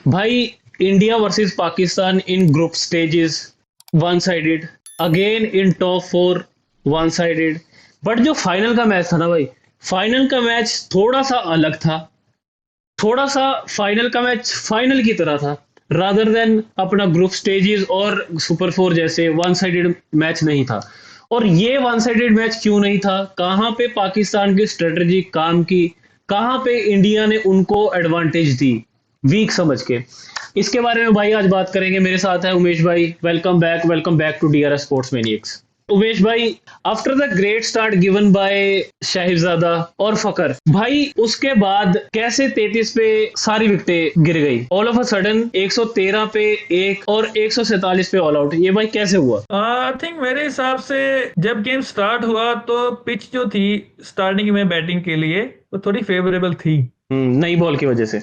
भाई, India versus Pakistan in group stages one sided, again in top four one sided. But जो final का match था ना भाई, फाइनल का मैच थोड़ा सा अलग था। थोड़ा सा फाइनल का मैच फाइनल की तरह था, रादर देन अपना ग्रुप स्टेजेस और सुपर फोर जैसे वन साइडेड मैच नहीं था। और ये वन साइडेड मैच क्यों नहीं था? कहाँ पे पाकिस्तान की स्ट्रेटजी काम की, कहाँ पे इंडिया ने उनको एडवांटेज दी वीक समझ के? इसके बारे में भाई आज बात करेंगे। मेरे साथ है Umesh bhai. Welcome back to DRS sports maniacs. Umesh bhai, after the great start given by Sahibzada और फकर भाई, उसके बाद कैसे 33 पे सारी विकेटें गिर गई? ऑल ऑफ अ सडन 113 पे एक और 147 पे ऑल आउट। ये भाई कैसे हुआ? आई थिंक मेरे हिसाब से जब गेम स्टार्ट हुआ तो पिच जो थी स्टार्टिंग में बैटिंग के लिए वो थोड़ी फेवरेबल थी, नई बॉल की वजह से।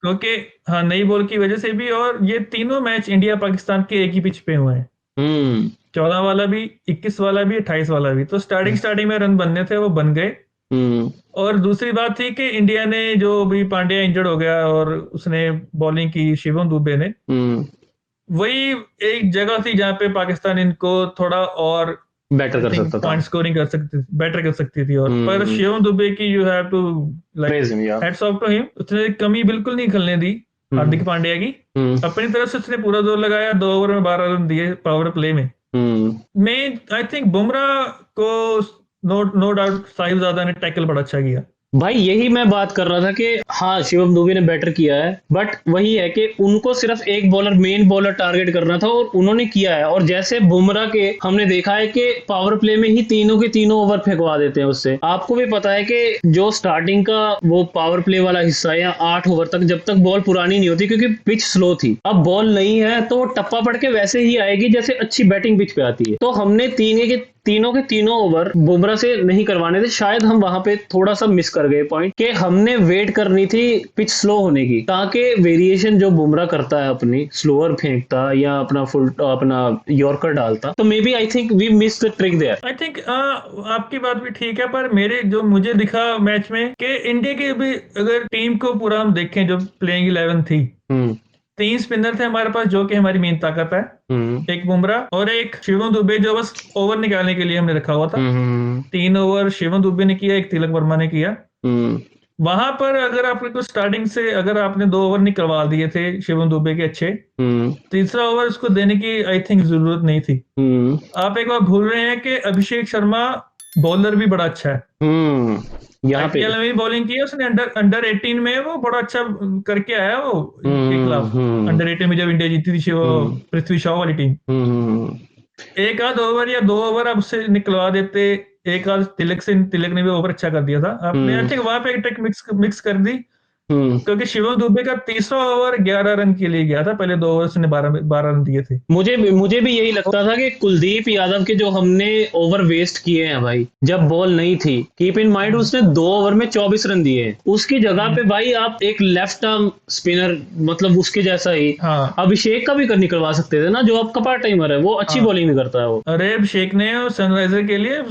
क्योंकि हाँ, नई बॉल की वजह से भी। और ये तीनों मैच इंडिया पाकिस्तान के एक ही पिच पे हुए हैं, हम्म 14 वाला भी, 21 वाला भी, 28 वाला भी। तो स्टार्टिंग में रन बनने थे, वो बन गए। हम्म और दूसरी बात थी कि इंडिया ने जो भी पांड्या इंजर्ड हो गया और उसने बॉलिंग की शिवम दुबे ने, हम्म वही एक जगह थी जहाँ पे पाकिस्तान इनको थोड़ा और बेटर आई कर थिंक सकता था। पॉइंट स्कोरिंग कर सकती, बेटर कर सकती थी। और पर हम्म शिवम दुबे की you have to like praise him या। हैट्स ऑफ टू हिम, उसने कमी बिल्कुल नहीं खलने दी हम्म हार्दिक पांड्या की। हम्म अपनी तरफ से उसने पूरा जोर लगाया, 2 ओवर में 12 रन दिए पावर प्ले में। हम्म मैं आई थिंक बुमराह को नो नो डाउट साहिबजादा ने टैकल बड़ा अच्छा किया। भाई, यही मैं बात कर रहा था कि हाँ, शिवम दुबे ने बेटर किया है, बट वही है कि उनको सिर्फ एक बॉलर, मेन बॉलर टारगेट करना था और उन्होंने किया है। और जैसे बुमराह के हमने देखा है कि पावर प्ले में ही तीनों के तीनों ओवर फेंकवा देते हैं उससे। आपको भी पता है कि जो स्टार्टिंग का वो पावर प्ले वाला हिस्सा है, या 8 ओवर तक, जब तक बॉल पुरानी नहीं होती, क्योंकि पिच स्लो थी। अब बॉल नहीं है तो वो टप्पा पड़ के वैसे ही आएगी जैसे अच्छी बैटिंग पिच पे आती है। तो हमने तीनों के तीनों ओवर बुमराह से नहीं करवाने थे। शायद हम वहां पे थोड़ा सा मिस कर गए पॉइंट, कि हमने वेट करनी थी पिच स्लो होने की, ताकि वेरिएशन जो बुमराह करता है अपनी, स्लोअर फेंकता या अपना फुल अपना यॉर्कर डालता, तो maybe I think we miss the trick there. I think आपकी बात भी ठीक है, पर मेरे जो मुझे दिखा मैच में कि इंडिया की भी अगर टीम को पूरा हम देखें, जो प्लेइंग 11 थी, हम्म 3 स्पिनर थे हमारे पास जो कि हमारी मेन ताकत है। हम्म एक बुमराह और एक शिवम दुबे जो बस ओवर निकालने के लिए हमने रखा हुआ था। हम्म 3 ओवर शिवम दुबे ने किया, एक तिलक वर्मा ने किया। हम्म वहां पर अगर आपने को स्टार्टिंग से अगर आपने 2 ओवर निकलवा दिए थे शिवम दुबे के अच्छे, हम्म तीसरा ओवर उसको देने की आई थिंक जरूरत नहीं थी। हम्म आप एक बार भूल रहे हैं कि अभिषेक शर्मा बॉलर भी बड़ा अच्छा है। यहाँ पे। आईपीएल में भी बॉलिंग की है उसने, अंडर अंडर 18 में वो बड़ा अच्छा करके आया वो इनके खिलाफ। हम्म अंडर 18 में जब इंडिया जीती थी वो हम्म पृथ्वी शॉ वाली टीम, हम्म एक आध ओवर या 2 ओवर आप उससे निकलवा देते। एक आध तिलक ने भी ओवर अच्छा कर दिया था आपने। आई हम्म थिंक वहां पे एक ट्रिक मिक्स मिक्स कर दी, हम्म क्योंकि शिवम दुबे का तीसरा ओवर 11 रन के लिए गया था, पहले 2 ओवर उसने 12 रन दिए थे। मुझे भी यही लगता था कि कुलदीप यादव के जो हमने ओवर वेस्ट किए हैं भाई, जब बॉल नहीं थी, कीप इन माइंड हम्म, उसने 2 ओवर में 24 रन दिए हैं। उसकी जगह हम्म, पे भाई आप एक लेफ्ट आर्म स्पिनर, मतलब उसके जैसा ही हाँ अभिषेक का भी कर निकलवा सकते थे ना, जो आपका पार्ट टाइमर है, वो अच्छी हाँ। बॉलिंग भी करता है वो। अरे अभिषेक ने सनराइजर के लिए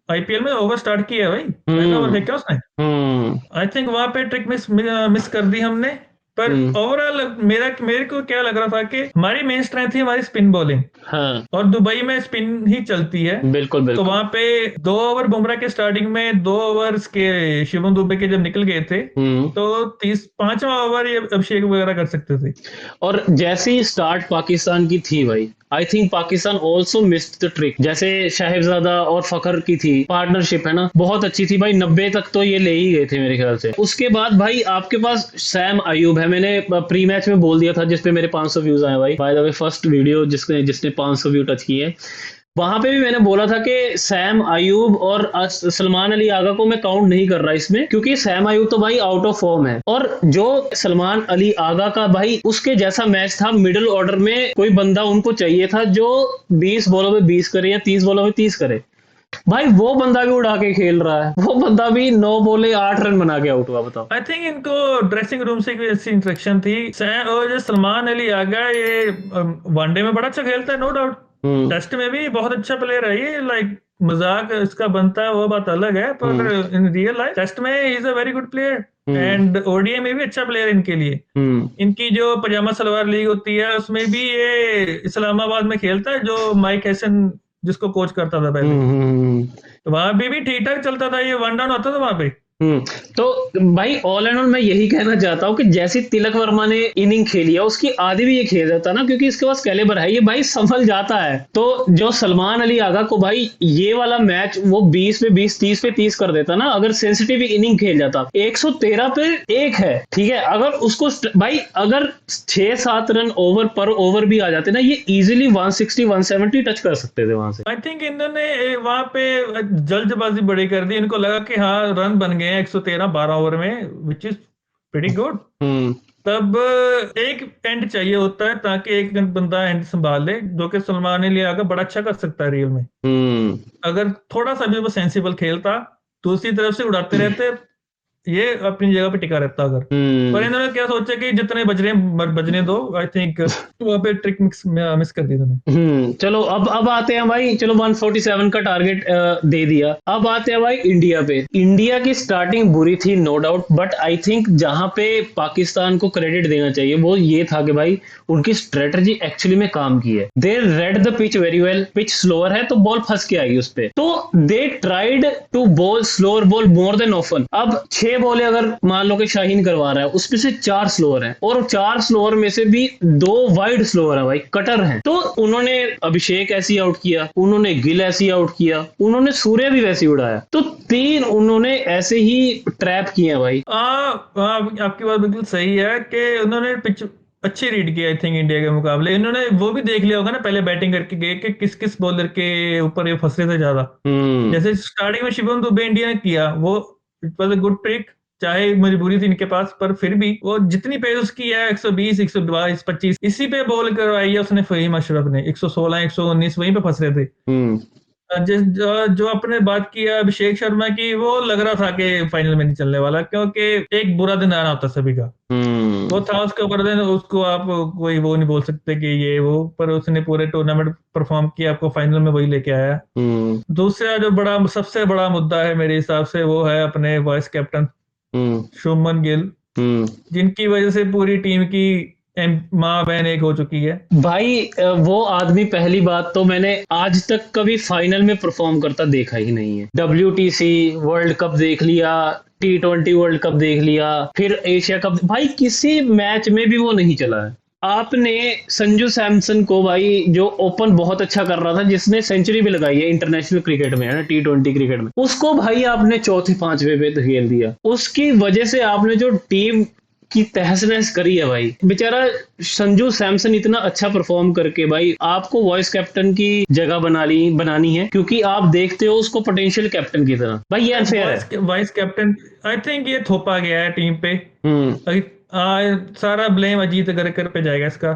आईपीएल में ओवर स्टार्ट किया है भाई, पहला ओवर हम्म फेंका उसने। हम्म आई थिंक वहां पे ट्रिक मिस मिस कर दी हमने। पर हम्म ओवरऑल मेरे को क्या लग रहा था कि हमारी मेन स्ट्रेंथ थी हमारी स्पिन बॉलिंग, हाँ, और दुबई में स्पिन ही चलती है। बिल्कुल तो बिल्कुल। वहां पे 2 ओवर बुमराह के स्टार्टिंग में, 2 ओवर के शिवम दुबे के जब निकल गए थे, हम्म तो 5वां ओवर ये अभिषेक वगैरह कर सकते थे। और जैसे ही स्टार्ट पाकिस्तान की थी भाई, I think Pakistan also missed the trick. जैसे शाहिबजादा और फखर की थी पार्टनरशिप, है ना, बहुत अच्छी थी भाई। 90 तक तो ये ले ही गए थे मेरे ख्याल से। उसके बाद भाई आपके पास सैम अयूब है। मैंने प्री मैच में बोल दिया था, जिसपे मेरे 500 व्यूज आए भाई। By the way, first video जिसने जिसने 500 व्यू टच किए, वहां पे भी मैंने बोला था कि सैम अयूब और सलमान अली आगा को मैं काउंट नहीं कर रहा इसमें, क्योंकि सैम अयूब तो भाई आउट ऑफ फॉर्म है। और जो सलमान अली आगा का भाई उसके जैसा मैच था, मिडिल ऑर्डर में कोई बंदा उनको चाहिए था जो 20 बॉलों में 20 करे या 30 बॉलों में 30 करे। भाई वो बंदा भी उड़ा के खेल रहा है, वो बंदा भी 9 बॉले 8 रन बना के आउट हुआ, बताओ। आई थिंक इनको ड्रेसिंग रूम से कोई ऐसी इंस्ट्रक्शन थी। और जो सलमान अली आगा, ये वनडे में बड़ा अच्छा खेलता है नो डाउट, हम्म टेस्ट में भी बहुत अच्छा प्लेयर है ये। लाइक मजाक इसका बनता है वो बात अलग है, पर इन रियल लाइफ टेस्ट में he is a very good player, and ODI में भी अच्छा प्लेयर इनके लिए। इनकी जो पजामा सलवार लीग होती है उसमें भी ये इस्लामाबाद में खेलता है, जो माइक हैसन जिसको कोच करता था पहले, तो वहां पे भी ठीक ठाक चलता था, ये वन डाउन होता था वहां पे। तो भाई ऑल एंड ऑल मैं यही कहना चाहता हूँ कि जैसी तिलक वर्मा ने इनिंग खेली है उसकी आधी भी ये खेल जाता ना, क्योंकि इसके पास कैलिबर है, ये भाई संभल जाता है। तो जो सलमान अली आगा को भाई ये वाला मैच वो 20 पे 20 30 पे 30 कर देता ना, अगर सेंसिटिव इनिंग खेल जाता। 113 पे 1 है, ठीक है, अगर उसको भाई अगर 6-7 रन ओवर पर ओवर भी आ जाते ना, ये इजीली 160 170 टच कर सकते थे वहां से। आई थिंक इन्होंने वहां पे जल्दबाजी बड़ी कर दी, इनको लगा कि हाँ रन बन गए हैं 113 12 ओवर में, विच इज प्रीटी गुड। तब एक एंड चाहिए होता है ताकि एक बंदा एंड संभाल ले, जो कि सलमान ने लिया बड़ा अच्छा कर सकता है रियल में। अगर थोड़ा सा भी वो सेंसिबल खेलता, दूसरी तरफ से उड़ाते रहते, ये अपनी जगह पे टिका रहता अगर। पर इन्होंने क्या सोचा कि जितने बजने दो, आई थिंक वहां पे ट्रिक मिस कर दी इन्होंने। चलो अब आते हैं भाई, चलो 147 का टारगेट दे दिया। अब आते हैं भाई इंडिया पे। इंडिया की स्टार्टिंग बुरी थी no doubt, but I think जहां पे पाकिस्तान को क्रेडिट देना चाहिए वो ये था कि भाई उनकी स्ट्रेटजी एक्चुअली में काम की है। They read the pitch very well, pitch slower है तो बॉल फंस के आएगी उस पे, तो they tried to bowl slower ball more than often. अब 6 बॉलें अगर मान लो कि शाहीन करवा रहा है, उसमें से 4 स्लोअर हैं, और 4 स्लोअर में से भी 2 वाइड स्लोअर है भाई, कटर हैं। तो उन्होंने अभिषेक ऐसी आउट किया, उन्होंने गिल ऐसी आउट किया, उन्होंने सूर्य भी वैसे उड़ाया, तो 3 उन्होंने ऐसे ही ट्रैप किए भाई। आपकी बात बिल्कुल सही है कि उन्होंने पिच अच्छी रीड किया आई थिंक इंडिया के मुकाबले। इन्होंने वो भी देख लिया होगा ना पहले बैटिंग करके गए कि किस किस बॉलर के ऊपर ये फंसे थे ज्यादा। जैसे स्टार्टिंग में शिवम दुबे इंडिया ने किया, वो it was a good trick, चाहे मजबूरी थी इनके पास, पर फिर भी वो जितनी पेस उसकी है 120 122 25 इसी पे बॉल करवाई है उसने फहीम अशरफ ने। 116 119 वहीं पे फंस रहे थे। जो आपने बात की है अभिषेक शर्मा की, वो लग रहा था कि फाइनल में नहीं चलने वाला, क्योंकि एक बुरा दिन आना होता सभी का। वो था उसका ऊपर दिन, उसको आप कोई वो नहीं बोल सकते कि ये वो, पर उसने पूरे टूर्नामेंट परफॉर्म किया, आपको फाइनल में वही लेके आया। दूसरा जो बड़ा सबसे बड़ा मुद्दा है मेरे हिसाब से, वो है अपने वाइस कैप्टन शुभमन गिल, जिनकी वजह से पूरी टीम की माँ बहन एक हो चुकी है भाई। वो आदमी पहली बात तो मैंने आज तक कभी फाइनल में परफॉर्म करता देखा ही नहीं है। WTC वर्ल्ड कप देख लिया, T20 वर्ल्ड कप देख लिया, फिर एशिया कप, भाई किसी मैच में भी वो नहीं चला है। आपने संजू सैमसन को भाई, जो ओपन बहुत अच्छा कर रहा था, जिसने सेंचुरी भी लगाई है इंटरनेशनल क्रिकेट में, है ना, T20 क्रिकेट में, उसको भाई आपने चौथे 5वें पे धकेल दिया। उसकी वजह से आपने जो टीम की तहस नहस करी है भाई, बेचारा संजू सैमसन इतना अच्छा परफॉर्म करके भाई आपको वाइस कैप्टन की जगह बनानी है, क्योंकि आप देखते हो उसको पोटेंशियल कैप्टन की तरह। भाई ये अनफेयर है। वाइस कैप्टन आई थिंक ये थोपा गया है टीम पे। सारा ब्लेम अजीत अगरकर पे जाएगा इसका।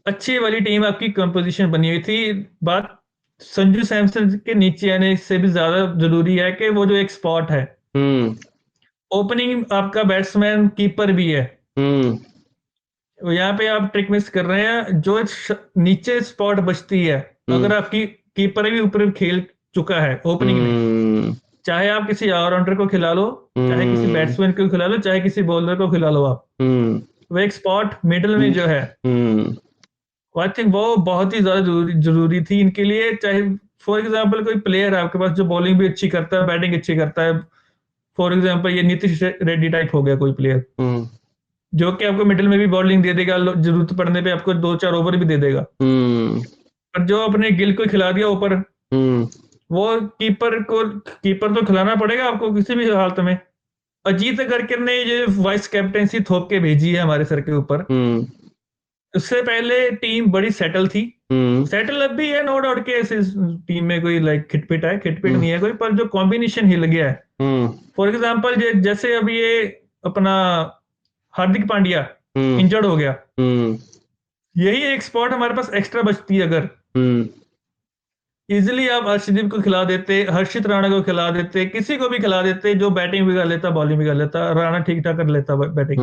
अच्छी वाली टीम आपकी कंपोजिशन बनी हुई थी। बात संजू सैमसन के नीचे आने से भी ज्यादा जरूरी है कि वो जो एक स्पॉट है, ओपनिंग आपका बैट्समैन कीपर भी है, यहाँ पे आप ट्रिक मिस कर रहे हैं। जो नीचे स्पॉट बचती है, अगर आपकी कीपर भी ऊपर खेल चुका है ओपनिंग में, चाहे आप किसी ऑलराउंडर को खिला लो, चाहे किसी बैट्समैन को खिला लो, चाहे किसी बॉलर को खिला लो, आप वो एक स्पॉट मिडिल में जो है, आई थिंक वो बहुत ही ज्यादा जरूरी थी इनके लिए। चाहे फॉर एग्जाम्पल कोई प्लेयर है आपके पास जो बॉलिंग भी अच्छी करता है, बैटिंग अच्छी करता है, फॉर एग्जाम्पल ये नीतीश रेड्डी टाइप हो गया कोई प्लेयर, जो कि आपको मिडिल में भी बॉलिंग दे देगा, जरूरत पड़ने पे आपको 2-4 ओवर भी दे देगा। पर जो अपने गिल को खिला दिया ऊपर, वो कीपर तो खिलाना पड़ेगा आपको किसी भी हालत में। अजीत अगरकर ने ये वाइस कैप्टेंसी थोप के भेजी है हमारे सर के ऊपर। उससे पहले टीम बड़ी सेटल थी, सेटल अब भी है नो डाउट के, टीम में कोई लाइक खिटपिट नहीं है कोई, पर जो कॉम्बिनेशन हिल गया है। फॉर एग्जाम्पल जैसे अब ये अपना हार्दिक पांड्या इंजर्ड हो गया, यही एक स्पॉट हमारे पास एक्स्ट्रा बचती है। अगर इजिली आप अर्शदीप को खिला देते, हर्षित राणा को खिला देते, किसी को भी खिला देते जो बैटिंग भी कर लेता, बॉलिंग भी कर लेता, राणा ठीक ठाक कर लेता बैटिंग,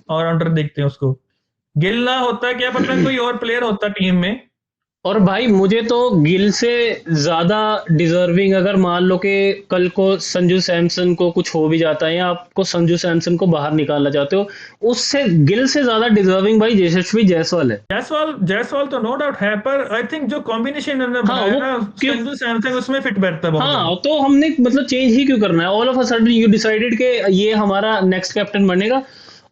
ऑलराउंडर देखते हैं उसको। गिल ना होता, क्या पता कोई और प्लेयर होता टीम में और भाई मुझे तो गिल से ज्यादा डिजर्विंग, अगर मान लो कि कल को संजू सैमसन को कुछ हो भी जाता है या आपको संजू सैमसन को बाहर निकालना चाहते हो, उससे गिल से ज्यादा डिजर्विंग भाई यशस्वी जायसवाल है। जायसवाल जायसवाल तो नो डाउट है, पर आई थिंक जो कॉम्बिनेशन इन्होंने हाँ बनाया वो ना क्यों, संजू सैमसंग, उसमें फिट बैठता है बहुत हाँ ज्यादा। तो हमने मतलब चेंज ही क्यों करना है, all of a sudden you decided कि ये हमारा नेक्स्ट कैप्टन बनेगा,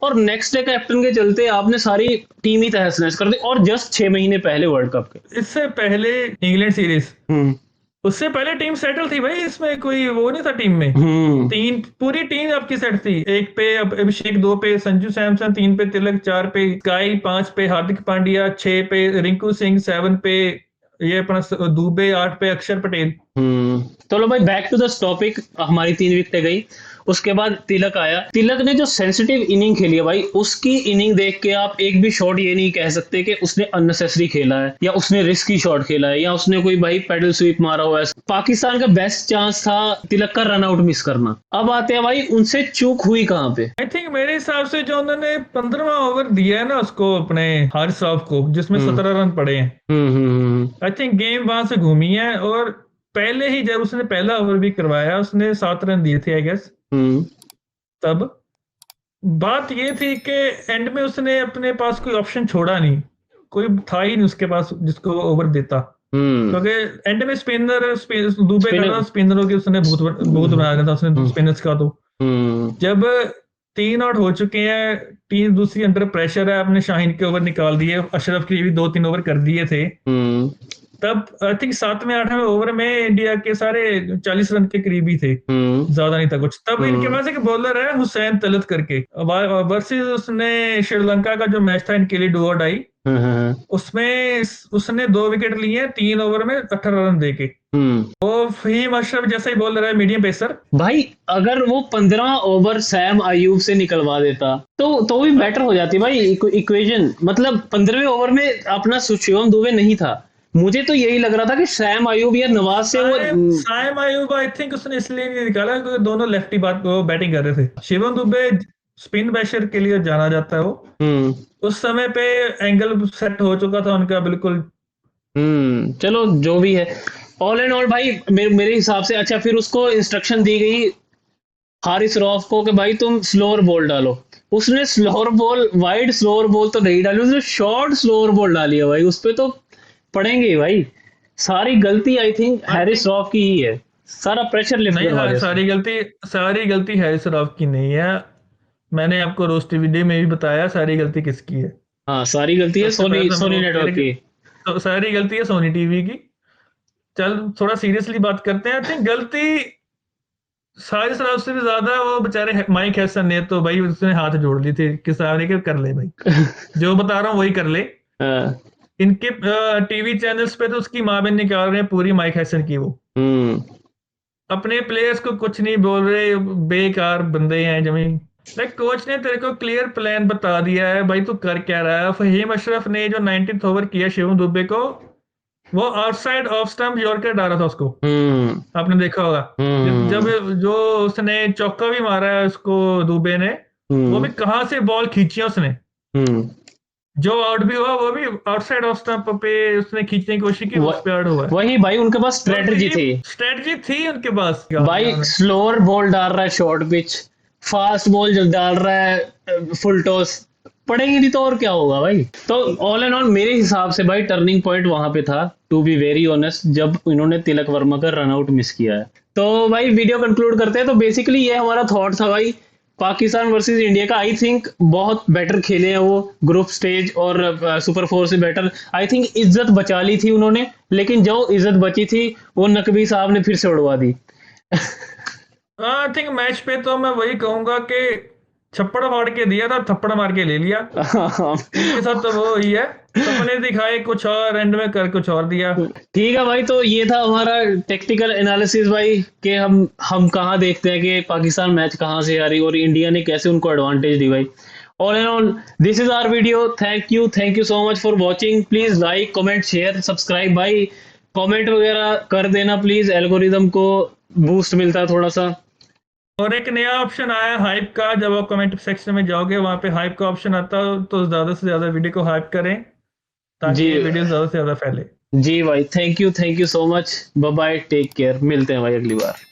और नेक्स्ट डे कैप्टन के चलते आपने सारी टीम ही तहस नहस कर दी, और जस्ट 6 महीने पहले वर्ल्ड कप के। इससे पहले इंग्लैंड सीरीज, हम्म। उससे पहले टीम सेटल थी भाई, इसमें कोई वो नहीं था टीम में। हम्म। तीन पूरी टीम आपकी सेट थी, एक पे अभिषेक, दो पे संजू सैमसन, तीन पे तिलक, चार पे स्काई, पांच पे हार्दिक पांड्या, छह पे रिंकू सिंह, सेवन पे ये अपना दुबे, आठ पे अक्षर पटेल। चलो भाई बैक टू द टॉपिक, हमारी 3 विकेटें गई, उसके बाद तिलक आया। तिलक ने जो सेंसिटिव इनिंग खेली है भाई, उसकी इनिंग देख के आप एक भी शॉट ये नहीं कह सकते कि उसने अननेसेसरी खेला है या उसने रिस्की शॉट खेला है या उसने कोई भाई पेडल स्वीप मारा हुआ है। पाकिस्तान का बेस्ट चांस था तिलक का रन आउट मिस करना। अब आते हैं भाई, उनसे चूक हुई कहाँ पे। आई थिंक मेरे हिसाब से जो उन्होंने 15वां ओवर दिया है ना उसको, अपने हारिस राव को, जिसमें हम्म। 17 रन पड़े हैं, हम्म। आई थिंक गेम वहां से घूमी है। और पहले ही जब उसने पहला ओवर भी करवाया, उसने 7 रन दिए थे आई गेस हम्म। तब। बात ये थी कि एंड में उसने अपने पास कोई ऑप्शन छोड़ा नहीं, कोई था ही नहीं उसके पास जिसको ओवर देता। हम्म। क्योंकि एंड में दुबे का स्पिनर। था, स्पिनरों की उसने बहुत बहुत बना दिया था उसने हम्म। स्पिनर्स का। तो हम्म। जब 3 आउट हो चुके हैं, टीम दूसरी अंडर प्रेशर है, आपने शाहीन के ओवर निकाल दिए, अशरफ के भी 2-3 ओवर कर दिए थे, हम्म। तब आई थिंक 7वें 8वें ओवर में इंडिया के सारे 40 रन के करीब ही थे, हम्म। ज्यादा नहीं था कुछ। तब इनके हम्म। पास एक बॉलर है हुसैन तलत करके, वर्सेस उसने श्रीलंका का जो मैच था इनके लिए डू और डाई, हम्म। उसमें उसने 2 विकेट लिए 3 ओवर में 18 रन देके। हम्म। वो फहीम अशरफ जैसा ही बॉलर है, मीडियम पेसर। भाई अगर वो 15 ओवर सैम अयूब से निकलवा देता तो भी बेटर हो जाती भाई इक्वेशन। मतलब 15वें ओवर में अपना शिवम दुबे नहीं था, मुझे तो यही लग रहा था कि सैम अयूब या नवाज से वो। साइम साइम आयूब आई थिंक उसने इसलिए नहीं निकाला क्योंकि दोनों लेफ्टी बात वो बैटिंग कर रहे थे। शिवम दुबे स्पिन बैशर के लिए जाना जाता है वो, हम्म। उस समय पे एंगल सेट हो चुका था उनका बिल्कुल। चलो जो भी है, ऑल एंड ऑल भाई मेरे हिसाब से अच्छा, फिर उसको इंस्ट्रक्शन दी गई हारिस रॉफ को कि भाई तुम स्लोअर बॉल डालो। उसने slower ball, wide slower ball तो नहीं डाली, उसने शॉर्ट स्लोअर बॉल डाली है भाई, उस पे तो पड़ेंगे ही भाई। सारी गलती I think I Harris think rough की ही है, सारा प्रेशर लिफ्ट नहीं, करवा दिया उसने। सारी गलती हैरिस राव की नहीं है। मैंने आपको रोस्ट वीडियो में भी बताया सारी गलती किसकी है। हाँ सारी गलती है सबसे सोनी पहले तो मैं सोनी वो नेटवर्क की। तो सारी गलती है सोनी टीवी की। चल थोड़ा सीरियसली बात करते हैं। आई थिंक गलती सारी शराब से भी ज्यादा वो बेचारे माइक हैसन ने, तो भाई उसने हाथ जोड़ ली थी कि सारे के कर ले भाई, जो बता रहा हूँ वही कर ले। हाँ। इनके टीवी चैनल्स पे तो उसकी माँ बहन निकाल रहे हैं पूरी माइक हैसन की। वो हम्म। अपने प्लेयर्स को कुछ नहीं बोल रहे, बेकार बंदे हैं जमीन। लाइक कोच ने तेरे को क्लियर प्लान बता दिया है भाई, तू कर क्या रहा है। फहीम अशरफ ने जो 19th ओवर किया शिवम दुबे को, वो आउटसाइड ऑफ स्टंप यॉर्कर डाला था उसको, हम्म। आपने देखा होगा। जब हम्म। जो उसने चौका भी मारा है उसको दुबे ने, वो भी हम्म। कहाँ से बॉल खींची है उसने। हम्म। जो आउट भी हुआ वो भी आउटसाइड ऑफ स्टंप पे उसने खींचने की कोशिश की, उस पे आउट हुआ है। वही भाई उनके पास और स्ट्रेटजी थी स्ट्रेटजी थी उनके पास, भाई। स्लोअर बॉल डाल रहा है शॉर्ट पिच, फास्ट बॉल जो डाल रहा है फुल टॉस, पड़ेंगे नहीं तो और क्या होगा भाई। तो ऑल एंड ऑल मेरे हिसाब से भाई टर्निंग पॉइंट वहां पे था, टू बी वेरी ऑनेस्ट, जब इन्होंने तिलक वर्मा का रन आउट मिस किया है। तो भाई वीडियो कंक्लूड करते हैं। तो बेसिकली ये हमारा थॉट था भाई, पाकिस्तान वर्सेस इंडिया का। आई थिंक बहुत बेटर खेले हैं वो ग्रुप स्टेज और सुपर 4 से बेटर। आई थिंक इज्जत बचा ली थी उन्होंने, लेकिन जो इज्जत बची थी वो नकवी साहब ने फिर से उड़वा दी। आई थिंक मैच पे तो मैं वही कहूंगा कि छप्पड़ फाड़ के दिया था, थप्पड़ मार के ले लिया। इनके साथ तो वो ही है, सपने दिखाए कुछ और, एंड में कर कुछ और दिया। ठीक है भाई, तो ये था हमारा टेक्निकल एनालिसिस भाई, कि हम कहाँ देखते हैं कि पाकिस्तान मैच कहाँ से आ रही और इंडिया ने कैसे उनको एडवांटेज दी भाई। All and all this is our video. Thank you so much for watching. Please like comment share subscribe भाई, कमेंट वगैरह कर देना प्लीज, एल्गोरिदम को बूस्ट मिलता है थोड़ा सा। और एक नया ऑप्शन आया हाइप का, जब आप कमेंट सेक्शन में जाओगे वहां पे हाइप का ऑप्शन आता है, तो ज्यादा से ज्यादा वीडियो को हाइप करें जी ताकि वीडियो ज्यादा से ज्यादा फैले। जी भाई, thank you so much. Bye bye, take care, मिलते हैं भाई अगली बार।